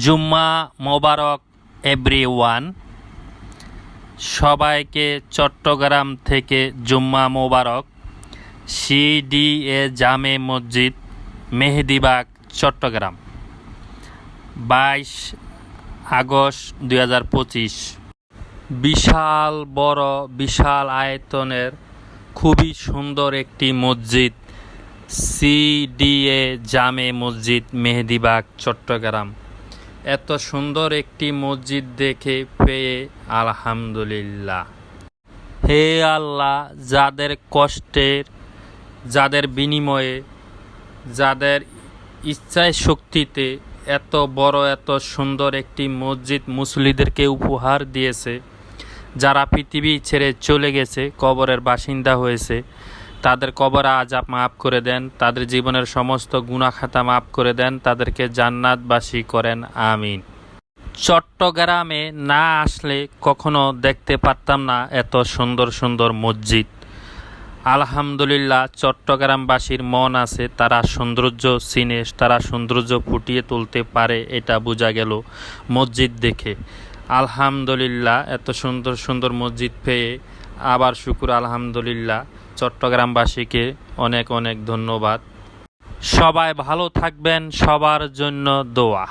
জুম্মা মোবারক everyone. সবাইকে চট্টগ্রাম থেকে জুম্মা মোবারক। CDA জামে মসজিদ, মেহেদীবাগ, চট্টগ্রাম, 22 আগস্ট 2025। বিশাল বড়, বিশাল আয়তনের, খুবই সুন্দর একটি মসজিদ, সিডিএ জামে মসজিদ, মেহেদীবাগ, চট্টগ্রাম। এত সুন্দর একটি মসজিদ দেখে পেয়ে আলহামদুলিল্লাহ। হে আল্লাহ, যাদের কষ্টের, যাদের বিনিময়ে, যাদের ইচ্ছায় শক্তিতে এত বড়, এত সুন্দর একটি মসজিদ মুসল্লিদেরকে উপহার দিয়েছে, যারা পৃথিবী ছেড়ে চলে গেছে, কবরের বাসিন্দা হয়েছে, তাদের কবর আযাব মাফ করে দেন, তাদের জীবনের সমস্ত গুনাহ খাতা মাফ করে দেন, তাদেরকে জান্নাতবাসী করেন, আমিন। চট্টগ্রামে না আসলে কখনো দেখতে পারতাম না এত সুন্দর সুন্দর মসজিদ। আলহামদুলিল্লাহ, চট্টগ্রামবাসীর মন আছে, তারা সৌন্দর্য চিনে, তারা সৌন্দর্য ফুটিয়ে তুলতে পারে, এটা বোঝা গেল মসজিদ দেখে। আলহামদুলিল্লাহ, এত সুন্দর সুন্দর মসজিদ পেয়ে আবার শুকুর আলহামদুলিল্লাহ। চট্টগ্রামবাসীকে অনেক অনেক ধন্যবাদ। সবাই ভালো থাকবেন, সবার জন্য দোয়া।